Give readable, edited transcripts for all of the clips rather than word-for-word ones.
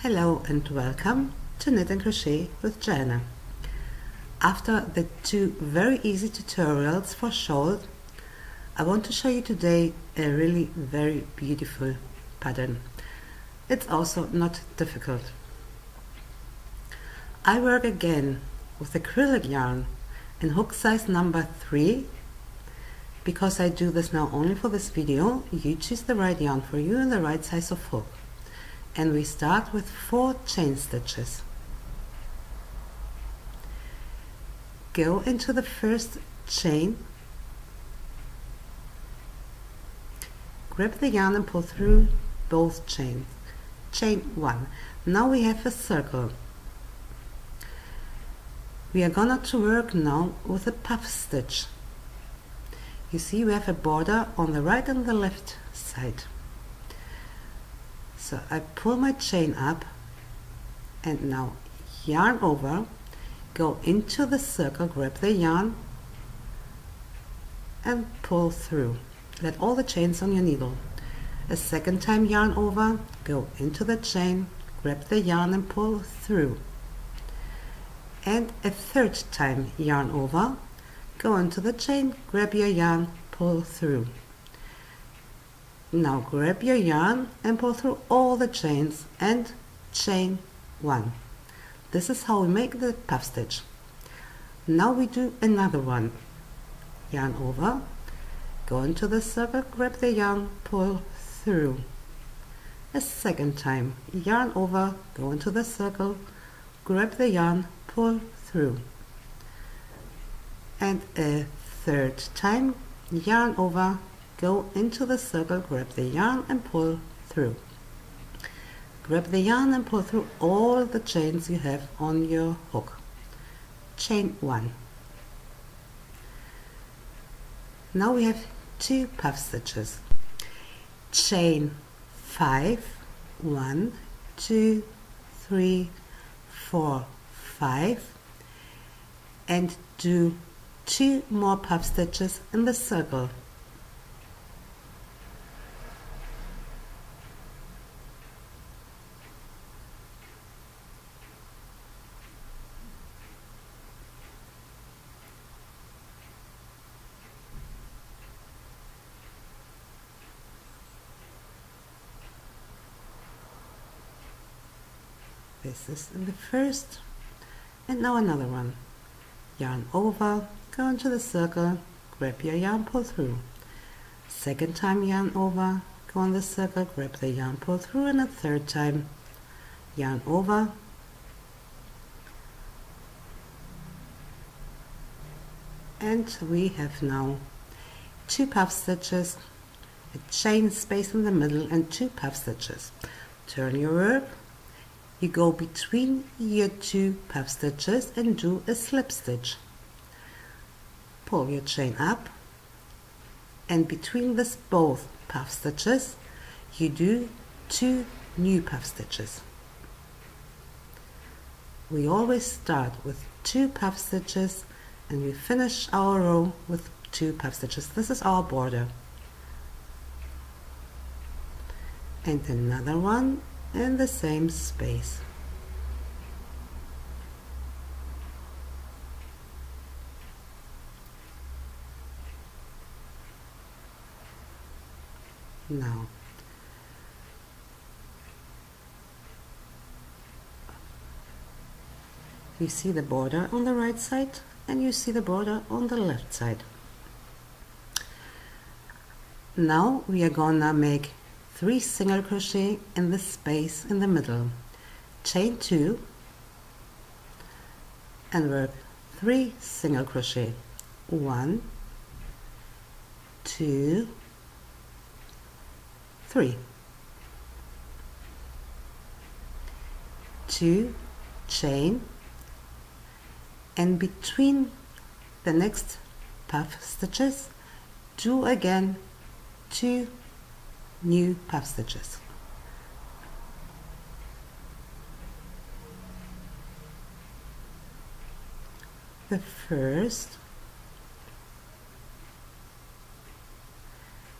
Hello and welcome to Knit and Crochet with Joanna. After the two very easy tutorials for Shawl, I want to show you today a really very beautiful pattern. It's also not difficult. I work again with acrylic yarn in hook size number 3. Because I do this now only for this video, you choose the right yarn for you and the right size of hook. And we start with 4 chain stitches. Go into the first chain, grab the yarn and pull through both chains. Chain 1. Now we have a circle. We are gonna to work now with a puff stitch. You see we have a border on the right and the left side. So I pull my chain up and now yarn over, go into the circle, grab the yarn and pull through. Let all the chains on your needle. A second time yarn over, go into the chain, grab the yarn and pull through. And a third time yarn over, go into the chain, grab your yarn, pull through. Now grab your yarn and pull through all the chains and chain 1. This is how we make the puff stitch. Now we do another one. Yarn over, go into the circle, grab the yarn, pull through. A second time yarn over, go into the circle, grab the yarn, pull through. And a third time yarn over, go into the circle, grab the yarn and pull through. Grab the yarn and pull through all the chains you have on your hook. Chain 1. Now we have 2 puff stitches. Chain 5, 1, 2, 3, 4, 5, and do 2 more puff stitches in the circle. This is in the first, and now another one. Yarn over, go into the circle, grab your yarn, pull through. Second time yarn over, go in the circle, grab the yarn, pull through, and a third time yarn over, and we have now 2 puff stitches, a chain space in the middle and 2 puff stitches. Turn your work. You go between your 2 puff stitches and do a slip stitch. Pull your chain up, and between this both puff stitches you do 2 new puff stitches. We always start with 2 puff stitches and we finish our row with 2 puff stitches. This is our border. And another one in the same space. Now you see the border on the right side and you see the border on the left side. Now we are gonna make 3 single crochet in the space in the middle. Chain 2 and work 3 single crochet. 1, 2, 3. 2 chain, and between the next puff stitches do again 2 new puff stitches. The first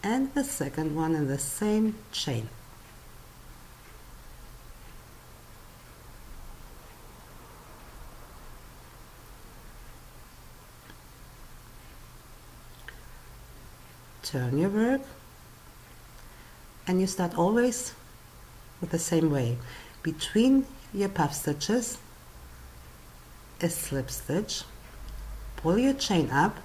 and the second one in the same chain. turn your work, and you start always with the same way. Between your puff stitches, a slip stitch, pull your chain up,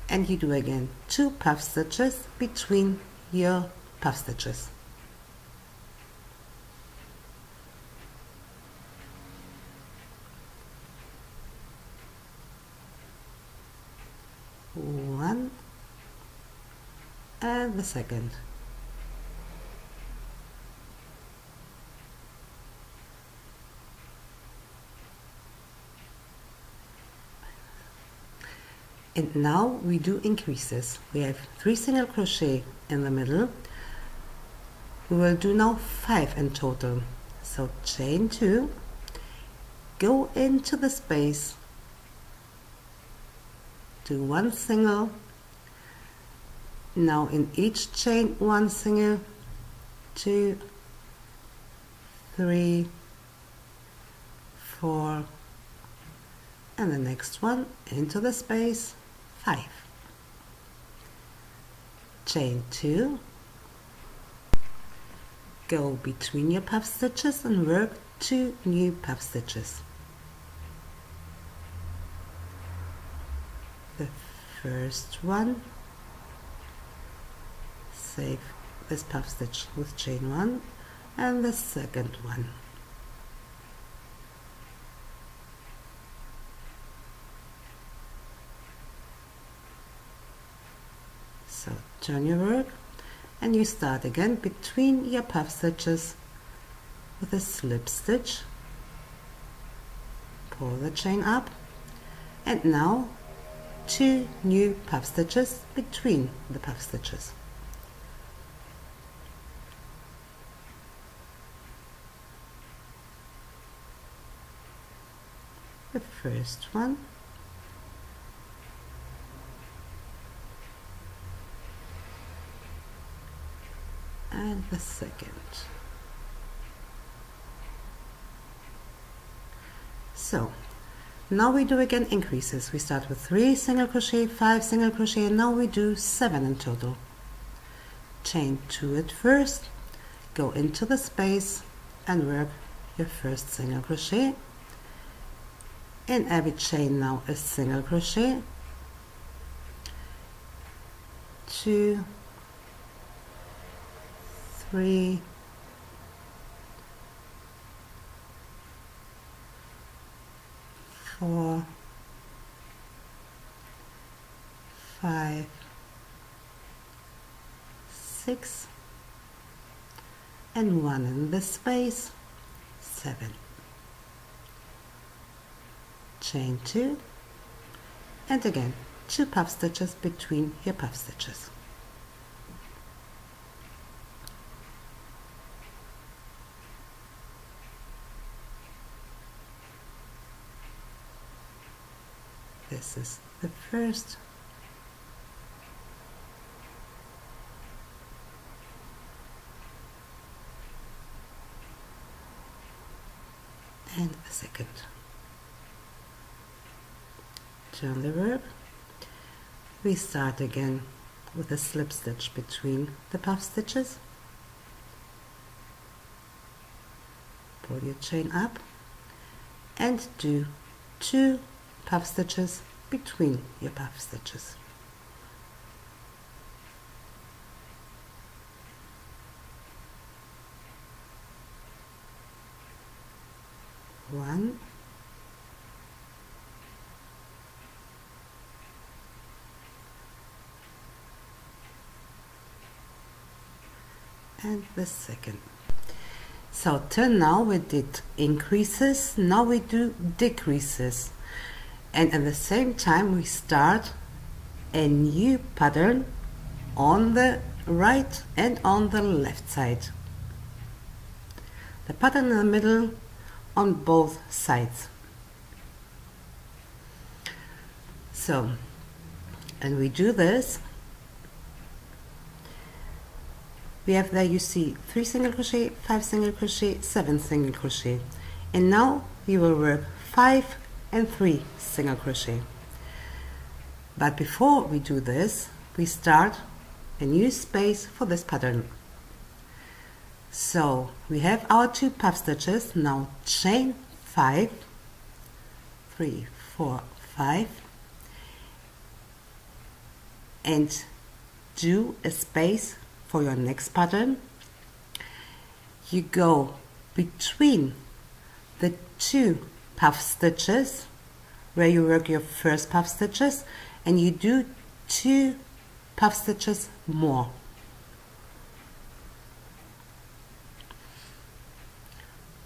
and you do again 2 puff stitches between your puff stitches. One and the second. And now we do increases. We have 3 single crochet in the middle. We will do now 5 in total. So chain 2, go into the space, do 1 single. Now in each chain 1 single, 2, 3, 4, and the next one into the space, 5. Chain 2, go between your puff stitches and work 2 new puff stitches. The first one, save this puff stitch with chain 1, and the second one. So turn your work, and you start again between your puff stitches with a slip stitch, pull the chain up, and now 2 new puff stitches between the puff stitches. The first one, and the second. So now we do again increases. We start with 3 single crochet, 5 single crochet, and now we do 7 in total. Chain 2 at first, go into the space and work your first single crochet. In every chain now a single crochet, 2, 3, 4, 5, 6, and 1 in the space, 7. Chain 2, and again 2 puff stitches between your puff stitches. This is the first, and the second. Turn the work. We start again with a slip stitch between the puff stitches. Pull your chain up and do 2 puff stitches between your puff stitches. One, and the second. So till now we did increases, now we do decreases, and at the same time we start a new pattern on the right and on the left side. The pattern in the middle on both sides. So, and we do this. We have there, you see, 3 single crochet, 5 single crochet, 7 single crochet, and now we will work 5 and 3 single crochet. But before we do this, we start a new space for this pattern. So we have our 2 puff stitches. Now chain 5, 3, 4, 5, and do a space for your next pattern. You go between the 2 puff stitches where you work your first puff stitches, and you do 2 puff stitches more.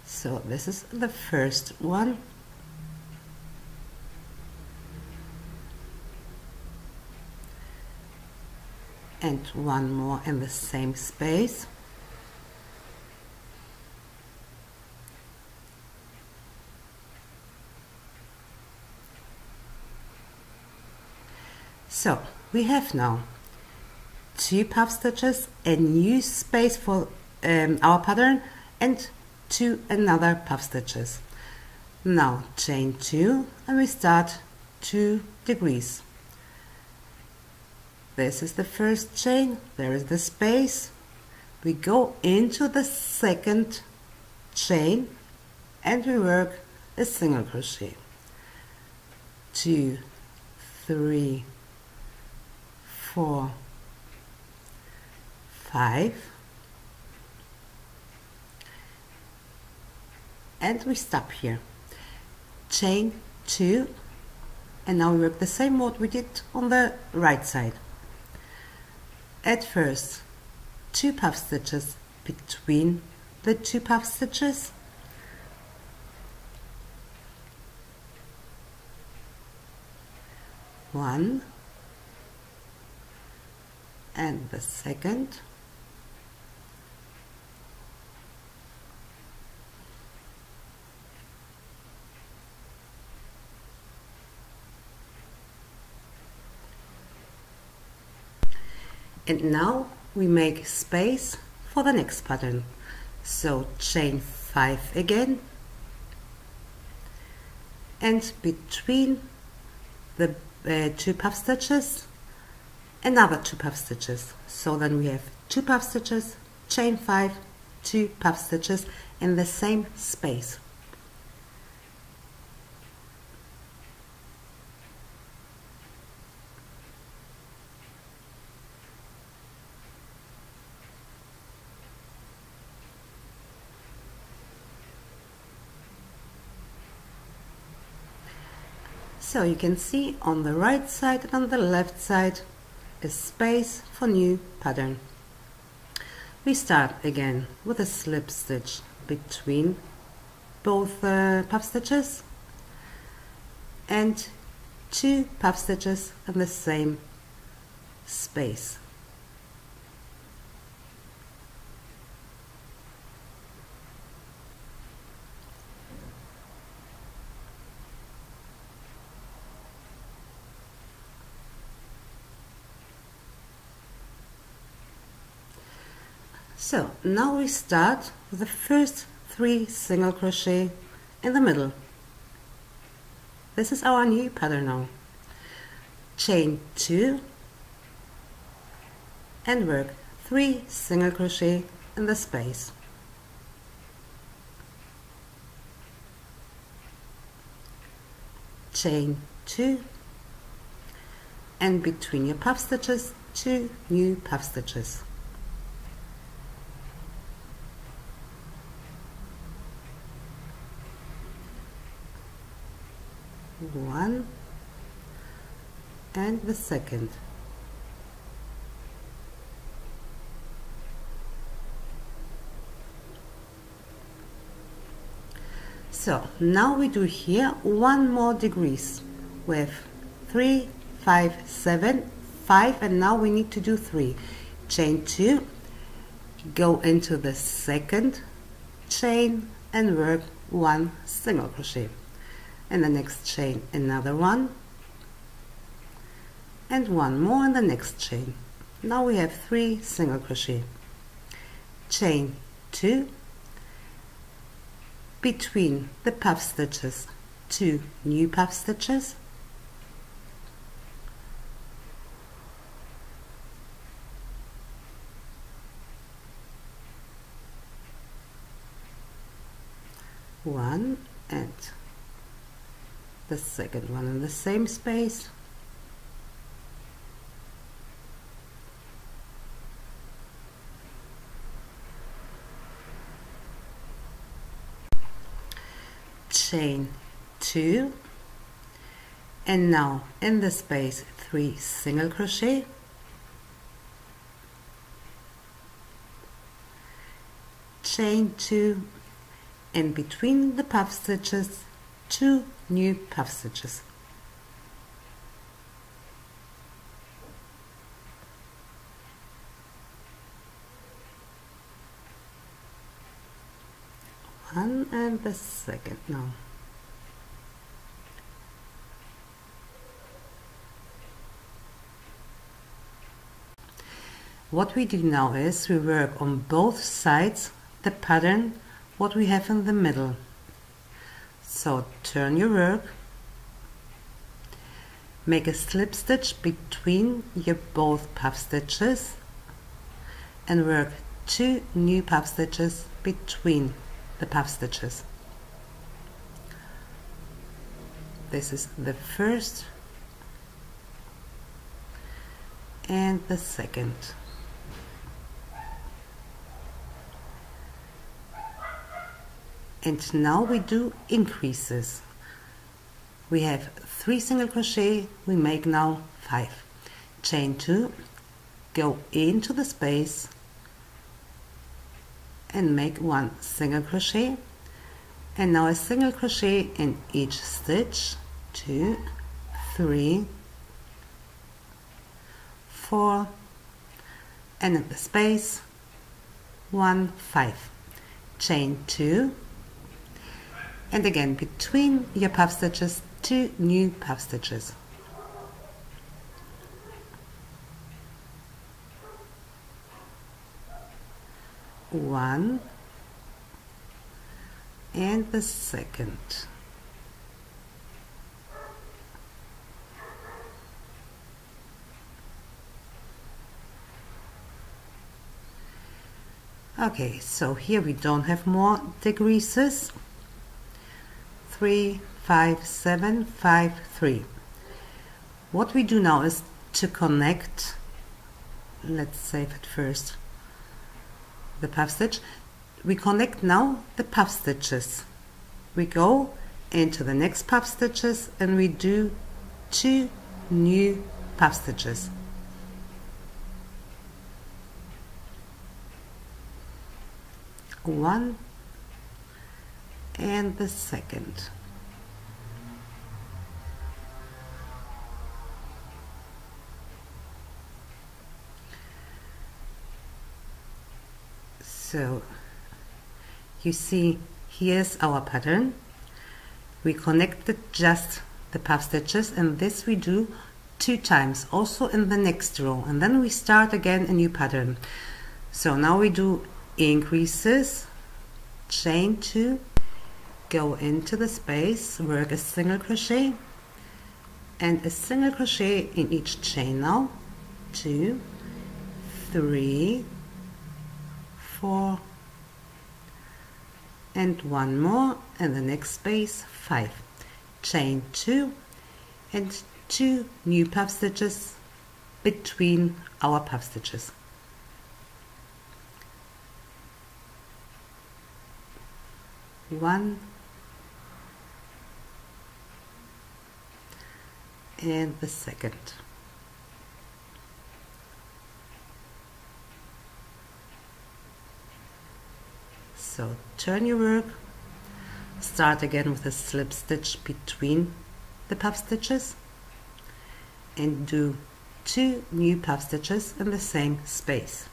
So this is the first one. And one more in the same space. So we have now 2 puff stitches, a new space for our pattern, and 2 another puff stitches. Now chain 2 and we start 2 degrees. This is the first chain, there is the space. We go into the second chain and we work a single crochet. 2, 3, 4, 5, and we stop here. Chain 2, and now we work the same what we did on the right side. At first 2 puff stitches between the 2 puff stitches, one and the second, and now we make space for the next pattern. So chain 5 again, and between the 2 puff stitches another 2 puff stitches. So then we have 2 puff stitches, chain 5, 2 puff stitches in the same space. So you can see on the right side and on the left side a space for new pattern. We start again with a slip stitch between both puff stitches and 2 puff stitches in the same space. So now we start with the first 3 single crochet in the middle. This is our new pattern now. Chain 2 and work 3 single crochet in the space. Chain 2 and between your puff stitches 2 new puff stitches. One and the second. So now we do here 1 more degrees with 3, 5, 7, 5, and now we need to do 3. Chain 2, go into the second chain and work 1 single crochet. In the next chain another 1 and 1 more in the next chain. Now we have 3 single crochet. Chain 2, between the puff stitches 2 new puff stitches, one and the second one in the same space, chain 2, and now in the space 3 single crochet, chain 2, and between the puff stitches 2 new puff stitches. One and the second now. What we do now is we work on both sides the pattern what we have in the middle. So turn your work, make a slip stitch between your both puff stitches and work 2 new puff stitches between the puff stitches. This is the first and the second. And now we do increases. We have 3 single crochet, we make now 5. Chain 2, go into the space and make 1 single crochet, and now a single crochet in each stitch, 2, 3, 4, and in the space 1, 5. Chain 2, and again between your puff stitches 2 new puff stitches. One and the second. Okay, so here we don't have more decreases. 3, 5, 7, 5, 3. What we do now is to connect, let's save it first, the puff stitch. We connect now the puff stitches. We go into the next puff stitches and we do 2 new puff stitches. One and the second. So you see, here's our pattern. We connected just the puff stitches, and this we do 2 times, also in the next row, and then we start again a new pattern. So now we do increases, chain 2, go into the space, work a single crochet and a single crochet in each chain now, 2, 3, 4, and 1 more, and the next space 5. Chain 2 and 2 new puff stitches between our puff stitches. One and the second. So turn your work, start again with a slip stitch between the puff stitches and do 2 new puff stitches in the same space.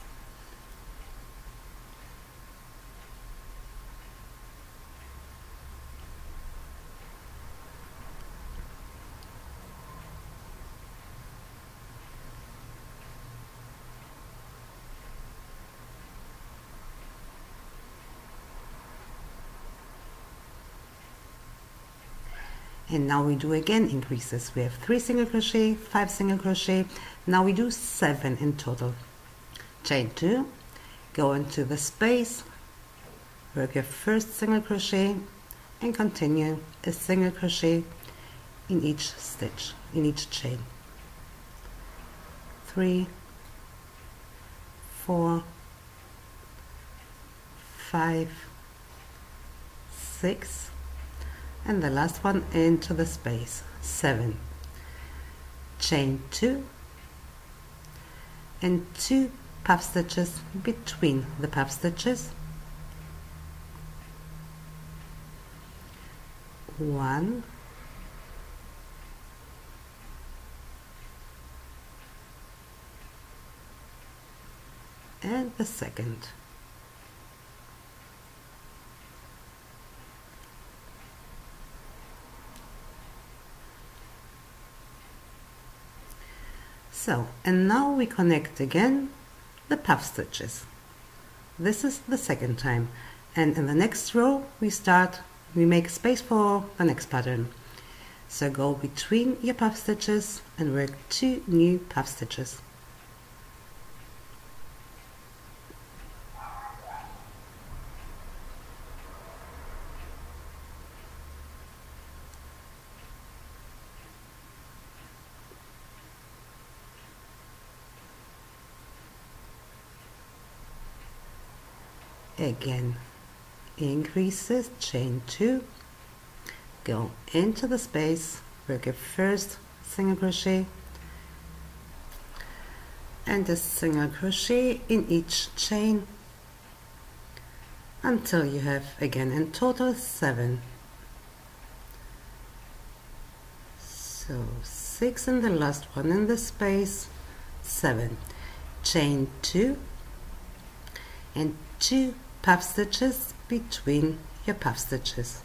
And now we do again increases. We have 3 single crochet, 5 single crochet. Now we do 7 in total. Chain 2, go into the space, work your first single crochet, and continue a single crochet in each stitch, in each chain. 3, 4, 5, 6, and the last one into the space, 7. Chain 2 and 2 puff stitches between the puff stitches, 1, and the second. So, and now we connect again the puff stitches. This is the second time, and in the next row we make space for the next pattern. So go between your puff stitches and work 2 new puff stitches. Again, increases, chain 2, go into the space, work a first single crochet and a single crochet in each chain until you have again in total 7. So 6 in the last one in the space, 7. Chain 2 and 2 puff stitches between your puff stitches.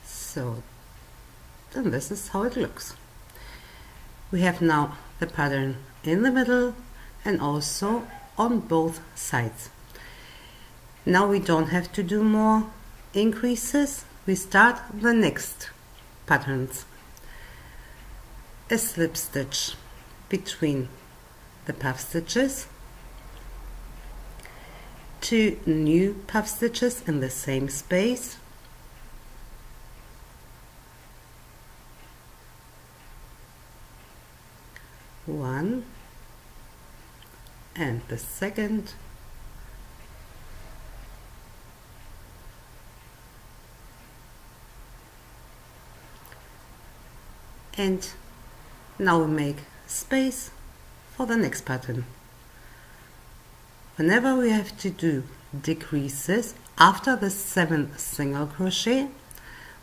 So then this is how it looks. We have now the pattern in the middle and also on both sides. Now we don't have to do more increases. We start the next patterns. A slip stitch between the puff stitches, 2 new puff stitches in the same space, 1 and the second, and now we make space for the next pattern. Whenever we have to do decreases after the 7th single crochet,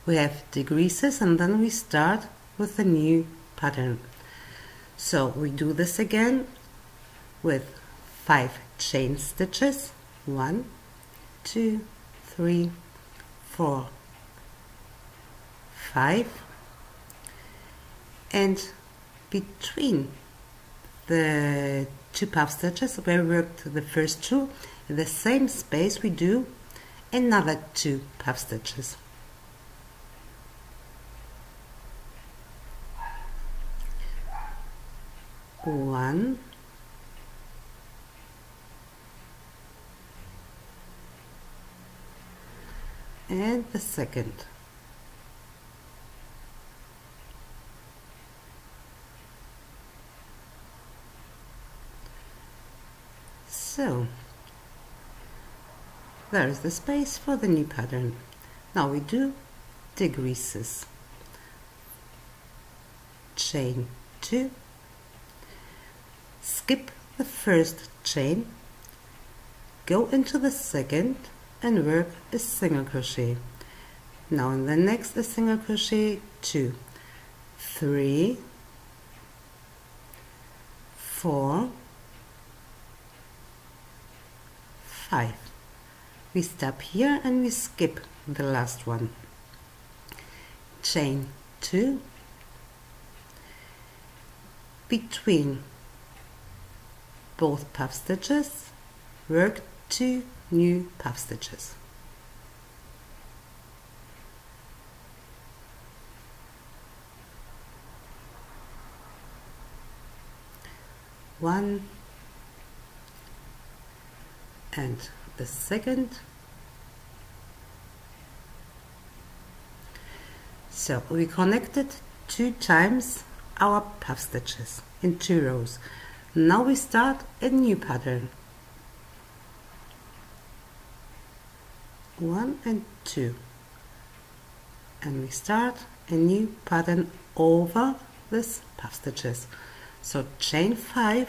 we have decreases and then we start with a new pattern. So we do this again with 5 chain stitches, 1, 2, 3, 4, 5, and between the 2 puff stitches where we worked the first 2, in the same space we do another 2 puff stitches. One, and the second. So there is the space for the new pattern. Now we do decreases. Chain 2, skip the first chain, go into the second and work a single crochet. Now in the next a single crochet, 2, 3, 4, 5. We stop here and we skip the last one. Chain 2, between both puff stitches, work 2 new puff stitches. one and the second. So we connected 2 times our puff stitches in 2 rows. Now we start a new pattern. 1 and 2, and we start a new pattern over this puff stitches. So chain 5,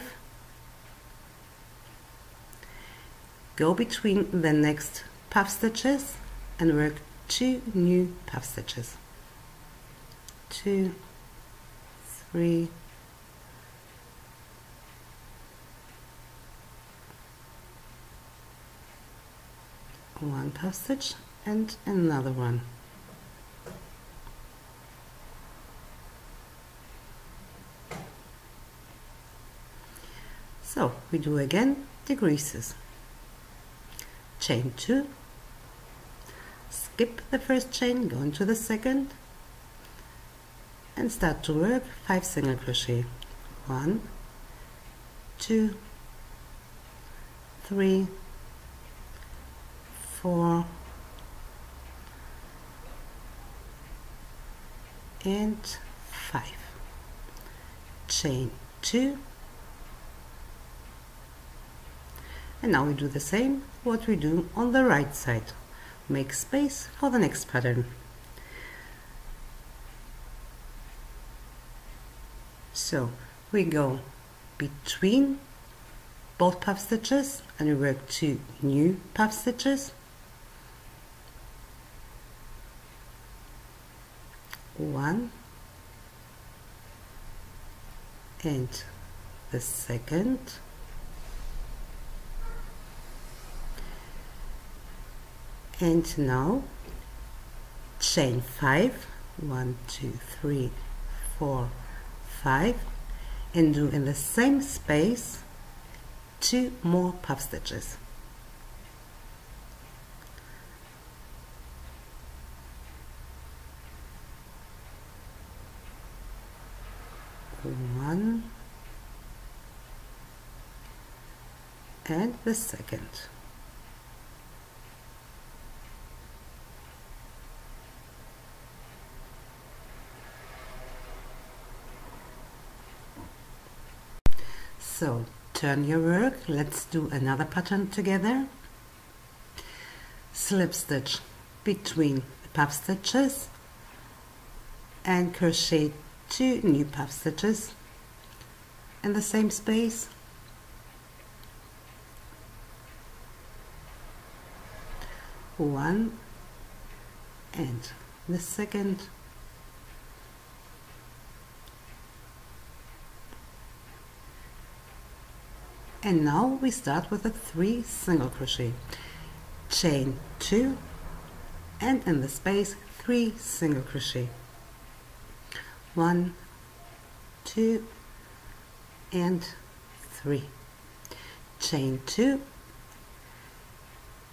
go between the next puff stitches and work 2 new puff stitches. 2, 3, 1 puff stitch and another one. So we do again decreases. Chain 2, skip the first chain, go into the second and start to work 5 single crochet. 1, 2, 3, 4 and 5. Chain 2, and now we do the same what we do on the right side. Make space for the next pattern. So we go between both puff stitches and we work 2 new puff stitches. 1 and the second, and now chain 5, 1, 2, 3, 4, 5, and do in the same space 2 more puff stitches. One and the second. So turn your work, let's do another pattern together. Slip stitch between the puff stitches and crochet 2 new puff stitches in the same space. One and the second. And now we start with a 3 single crochet. Chain 2 and in the space 3 single crochet. 1, 2 and 3. Chain 2,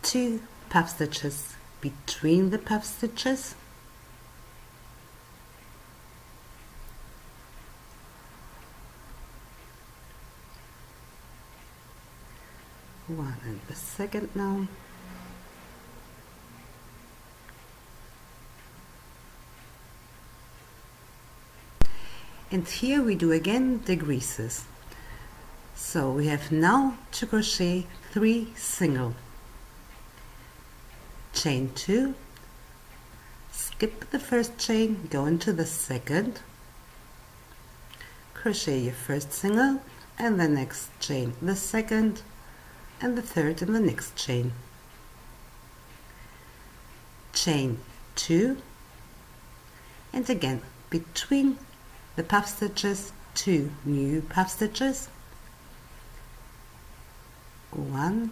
2 puff stitches between the puff stitches. One and the second now. And here we do again decreases. So we have now to crochet 3 single. Chain 2, skip the first chain, go into the second, crochet your first single and the next chain the second and the third in the next chain. Chain 2 and again between the puff stitches 2 new puff stitches. 1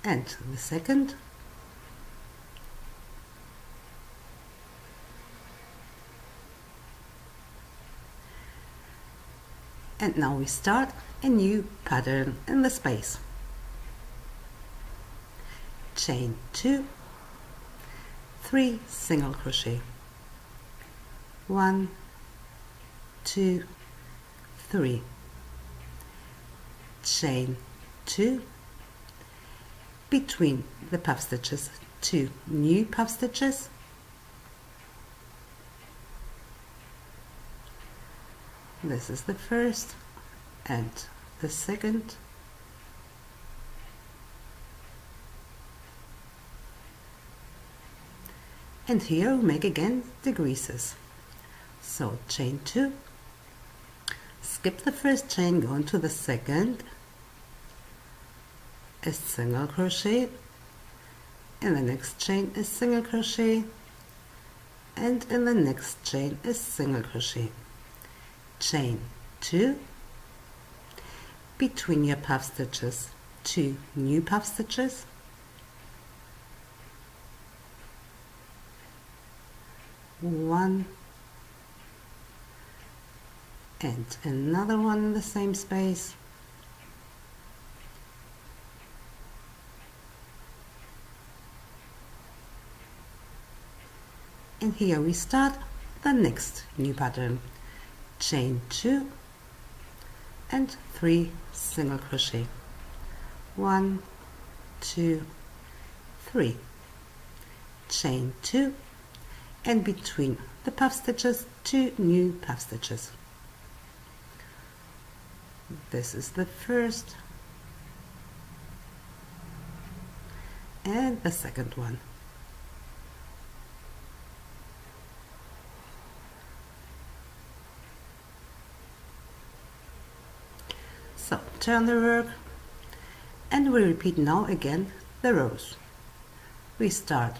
and the second. And now we start a new pattern in the space. Chain 2, 3 single crochet. 1, 2, 3, chain 2, between the puff stitches 2 new puff stitches, this is the first and the second, and here we make again the creases. So chain 2, skip the first chain, go into the second, a single crochet, in the next chain a single crochet, and in the next chain a single crochet, chain 2, between your puff stitches 2 new puff stitches, one and another one in the same space, and here we start the next new pattern, chain 2 and 3 single crochet, 1, 2, 3, chain 2, and between the puff stitches 2 new puff stitches. This is the first and the second one. So turn the work and we repeat now again the rows. We start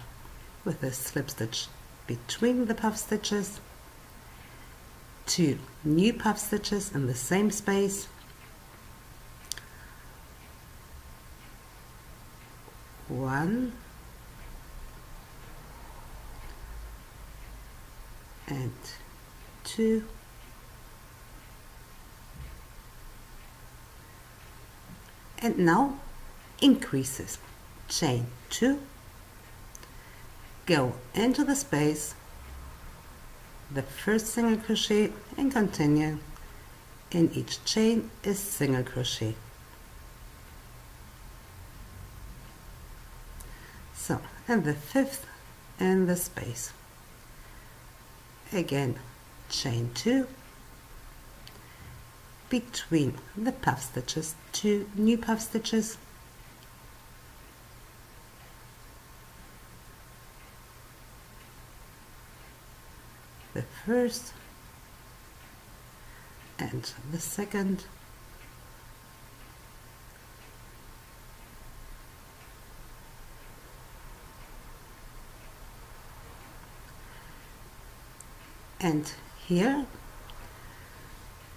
with a slip stitch between the puff stitches, 2 new puff stitches in the same space, 1 and 2, and now increases, chain 2, go into the space, the first single crochet, and continue. In each chain is single crochet. So, and the 5th in the space, again chain 2, between the puff stitches 2 new puff stitches, the first and the second, and here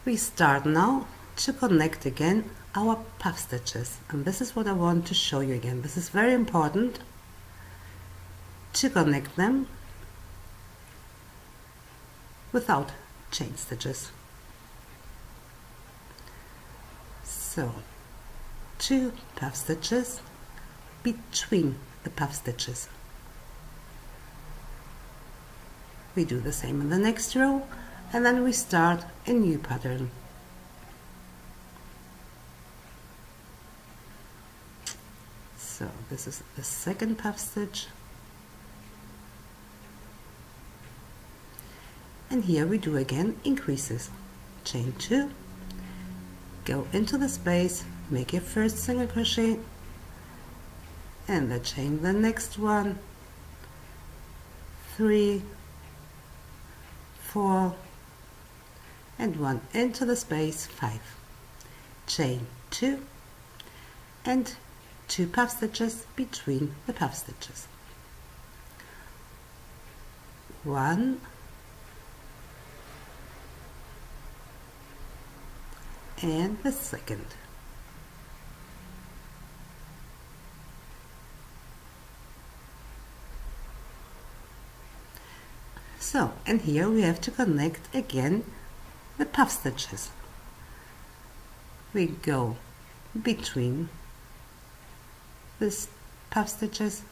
we start now to connect again our puff stitches, and this is what I want to show you again. This is very important to connect them without chain stitches. So 2 puff stitches between the puff stitches. We do the same in the next row, and then we start a new pattern. So this is the second puff stitch, and here we do again increases, chain 2, go into the space, make your first single crochet, and then chain the next one, 3, 4, and 1 into the space, 5, chain 2, and 2 puff stitches between the puff stitches, 1 and the second, so, and here we have to connect again the puff stitches. We go between these puff stitches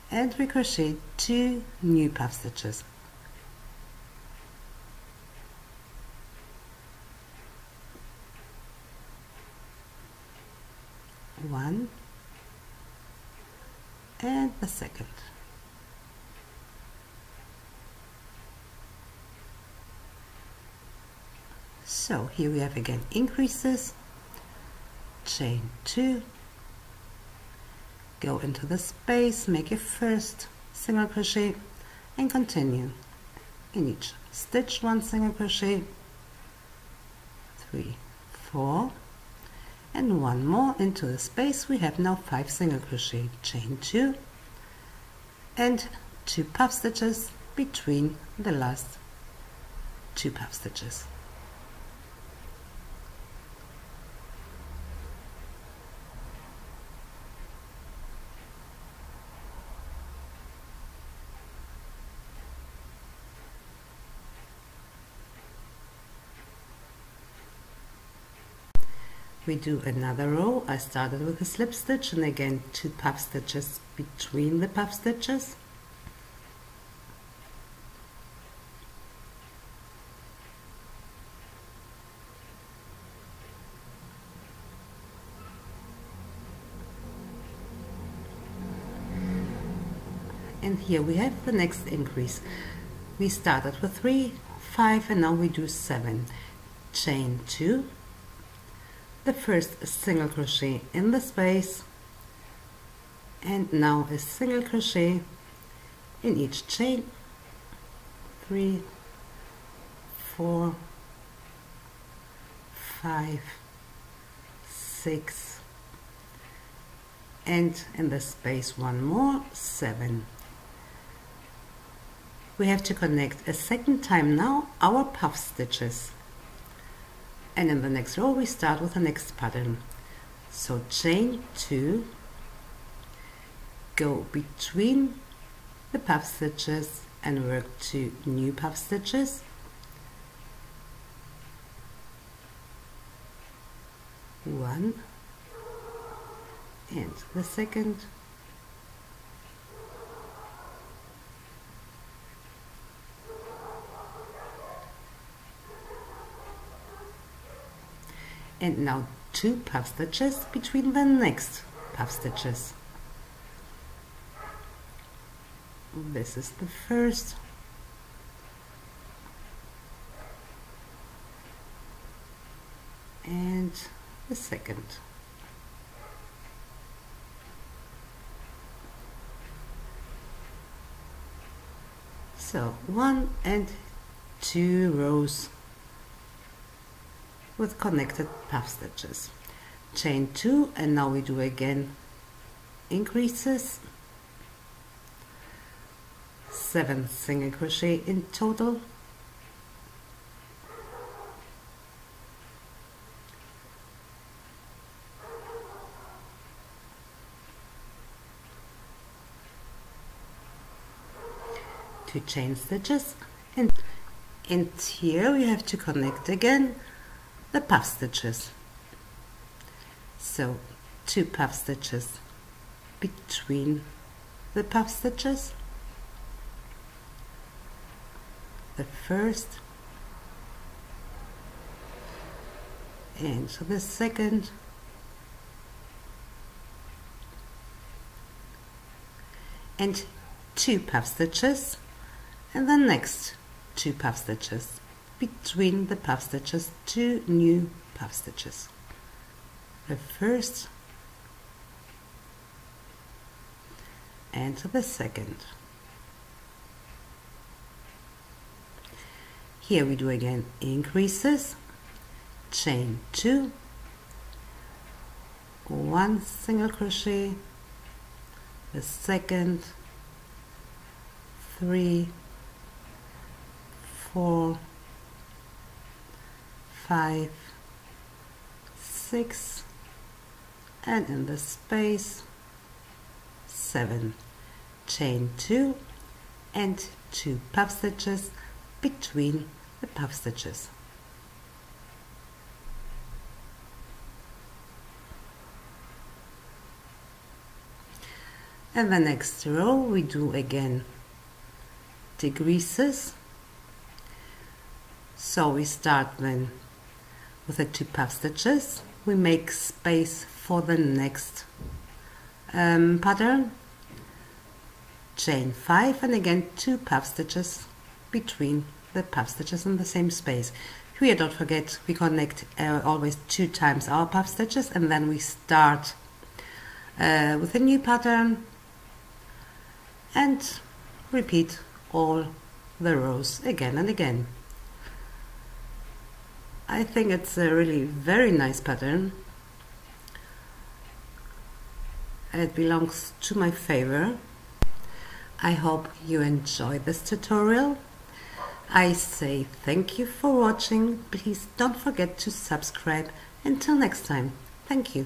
and we crochet 2 new puff stitches, one and the second. So here we have again increases, chain 2, go into the space, make your first single crochet and continue. In each stitch 1 single crochet, 3, 4, and 1 more into the space. We have now 5 single crochet, chain 2 and 2 puff stitches between the last 2 puff stitches. We do another row. I started with a slip stitch and again 2 puff stitches between the puff stitches. And here we have the next increase. We started with 3, 5 and now we do 7. Chain 2. The first single crochet in the space and now a single crochet in each chain, 3, 4, 5, 6 and in the space 1 more, 7. We have to connect a second time now our puff stitches. And in the next row we start with the next pattern. So chain 2, go between the puff stitches and work 2 new puff stitches. 1 and the second, and now 2 puff stitches between the next puff stitches. This is the first and the second. So 1 and 2 rows with connected puff stitches. Chain 2 and now we do again increases, 7 single crochet in total, two chain stitches, and here we have to connect again the puff stitches. So 2 puff stitches between the puff stitches, the first and the second, and 2 puff stitches and the next 2 puff stitches between the puff stitches, 2 new puff stitches. The first and the second. Here we do again increases, chain 2, 1 single crochet, the second, 3, 4, 5, 6 and in the space 7. Chain 2 and 2 puff stitches between the puff stitches. And the next row we do again decreases. So we start then with the 2 puff stitches we make space for the next pattern. Chain 5 and again 2 puff stitches between the puff stitches in the same space. Here, don't forget, we connect always 2 times our puff stitches, and then we start with a new pattern and repeat all the rows again and again. I think it's a really very nice pattern. It belongs to my favor. I hope you enjoyed this tutorial. I say thank you for watching. Please don't forget to subscribe. Until next time, thank you.